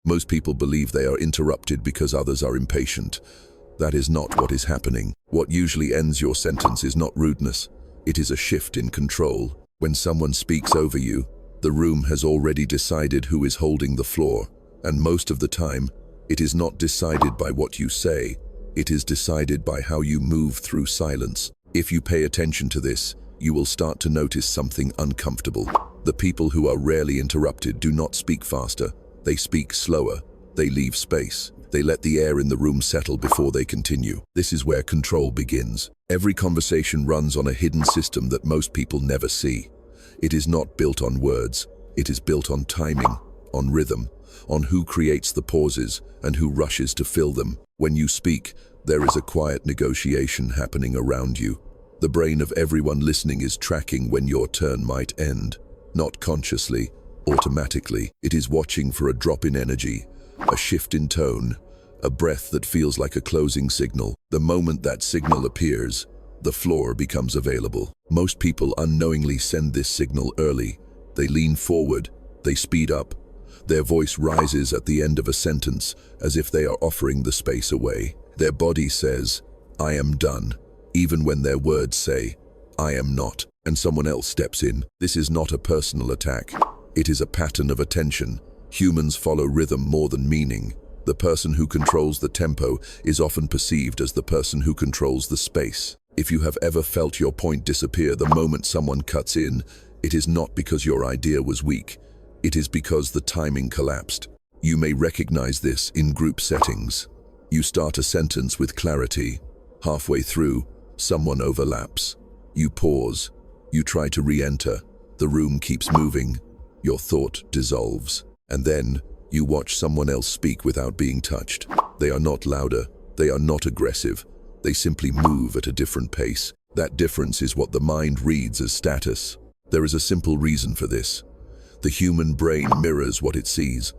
Most people believe they are interrupted because others are impatient. That is not what is happening. What usually ends your sentence is not rudeness. It is a shift in control. When someone speaks over you, the room has already decided who is holding the floor, and most of the time, it is not decided by what you say. It is decided by how you move through silence. If you pay attention to this, you will start to notice something uncomfortable. The people who are rarely interrupted do not speak faster. They speak slower. They leave space. They let the air in the room settle before they continue. This is where control begins. Every conversation runs on a hidden system that most people never see. It is not built on words. It is built on timing, on rhythm, on who creates the pauses and who rushes to fill them. When you speak, there is a quiet negotiation happening around you. The brain of everyone listening is tracking when your turn might end. Not consciously, automatically. It is watching for a drop in energy, a shift in tone, a breath that feels like a closing signal. The moment that signal appears, the floor becomes available. Most people unknowingly send this signal early. They lean forward, they speed up. Their voice rises at the end of a sentence as if they are offering the space away. Their body says, "I am done," even when their words say, "I am not," and someone else steps in. This is not a personal attack. It is a pattern of attention. Humans follow rhythm more than meaning. The person who controls the tempo is often perceived as the person who controls the space. If you have ever felt your point disappear the moment someone cuts in, it is not because your idea was weak. It is because the timing collapsed. You may recognize this in group settings. You start a sentence with clarity. Halfway through, someone overlaps. You pause. You try to re-enter. The room keeps moving. Your thought dissolves. And then, you watch someone else speak without being touched. They are not louder. They are not aggressive. They simply move at a different pace. That difference is what the mind reads as status. There is a simple reason for this. The human brain mirrors what it sees.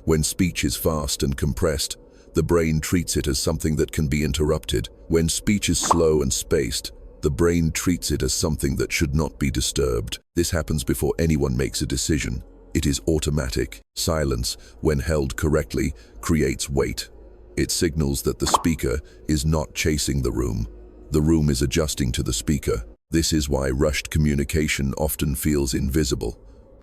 When speech is fast and compressed, the brain treats it as something that can be interrupted. When speech is slow and spaced, the brain treats it as something that should not be disturbed. This happens before anyone makes a decision. It is automatic. Silence, when held correctly, creates weight. It signals that the speaker is not chasing the room. The room is adjusting to the speaker. This is why rushed communication often feels invisible.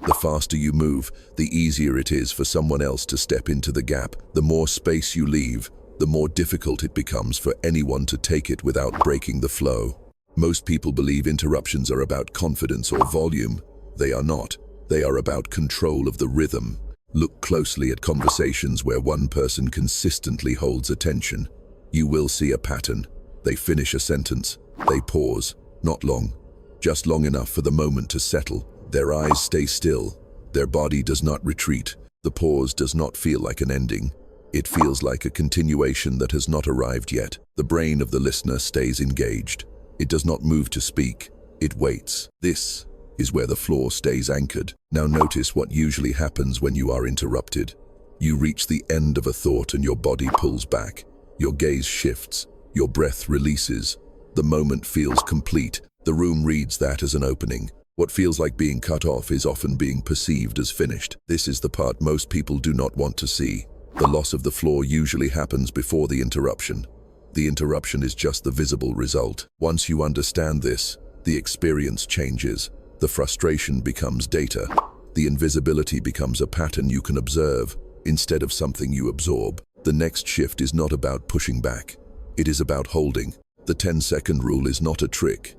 The faster you move, the easier it is for someone else to step into the gap. The more space you leave, the more difficult it becomes for anyone to take it without breaking the flow. Most people believe interruptions are about confidence or volume. They are not. They are about control of the rhythm. Look closely at conversations where one person consistently holds attention. You will see a pattern. They finish a sentence. They pause. Not long. Just long enough for the moment to settle. Their eyes stay still. Their body does not retreat. The pause does not feel like an ending. It feels like a continuation that has not arrived yet. The brain of the listener stays engaged. It does not move to speak. It waits. This is where the floor stays anchored. Now notice what usually happens when you are interrupted. You reach the end of a thought and your body pulls back. Your gaze shifts. Your breath releases. The moment feels complete. The room reads that as an opening. What feels like being cut off is often being perceived as finished. This is the part most people do not want to see. The loss of the floor usually happens before the interruption. The interruption is just the visible result. Once you understand this, the experience changes. The frustration becomes data. The invisibility becomes a pattern you can observe instead of something you absorb. The next shift is not about pushing back. It is about holding. The 10-second rule is not a trick.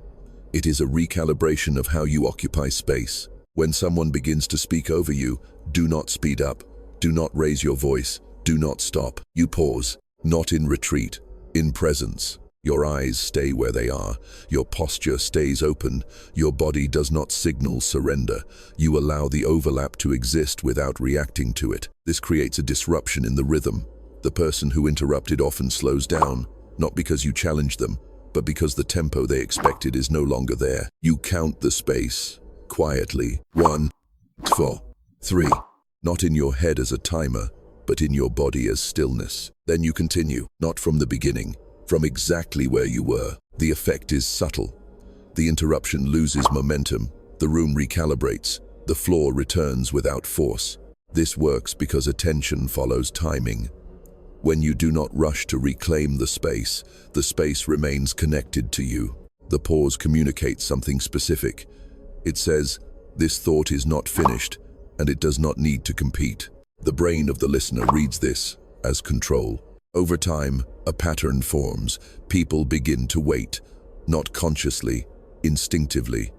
It is a recalibration of how you occupy space. When someone begins to speak over you, do not speed up. Do not raise your voice. Do not stop. You pause, not in retreat, in presence. Your eyes stay where they are. Your posture stays open. Your body does not signal surrender. You allow the overlap to exist without reacting to it. This creates a disruption in the rhythm. The person who interrupted often slows down, not because you challenge them, but because the tempo they expected is no longer there. You count the space, quietly. 1, 2, 3. Not in your head as a timer, but in your body as stillness. Then you continue, not from the beginning, from exactly where you were. The effect is subtle. The interruption loses momentum. The room recalibrates. The floor returns without force. This works because attention follows timing. When you do not rush to reclaim the space remains connected to you. The pause communicates something specific. It says, "This thought is not finished, and it does not need to compete." The brain of the listener reads this as control. Over time, a pattern forms. People begin to wait, not consciously, instinctively.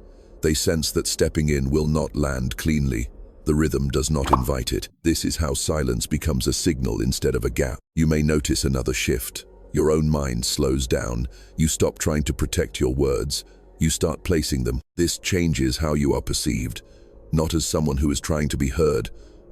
They sense that stepping in will not land cleanly. The rhythm does not invite it. This is how silence becomes a signal instead of a gap. You may notice another shift. Your own mind slows down. You stop trying to protect your words. You start placing them. This changes how you are perceived, not as someone who is trying to be heard,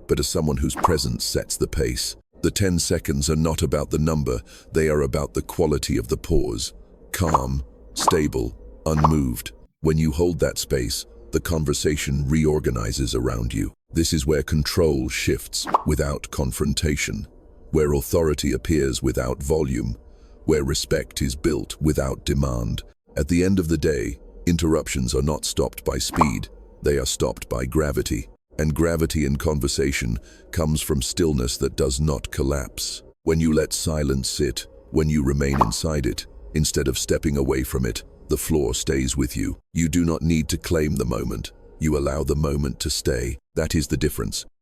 but as someone whose presence sets the pace. The 10 seconds are not about the number, they are about the quality of the pause. Calm, stable, unmoved. When you hold that space, the conversation reorganizes around you. This is where control shifts without confrontation, where authority appears without volume, where respect is built without demand. At the end of the day, interruptions are not stopped by speed, they are stopped by gravity. And gravity in conversation comes from stillness that does not collapse. When you let silence sit, when you remain inside it, instead of stepping away from it, the floor stays with you. You do not need to claim the moment. You allow the moment to stay. That is the difference.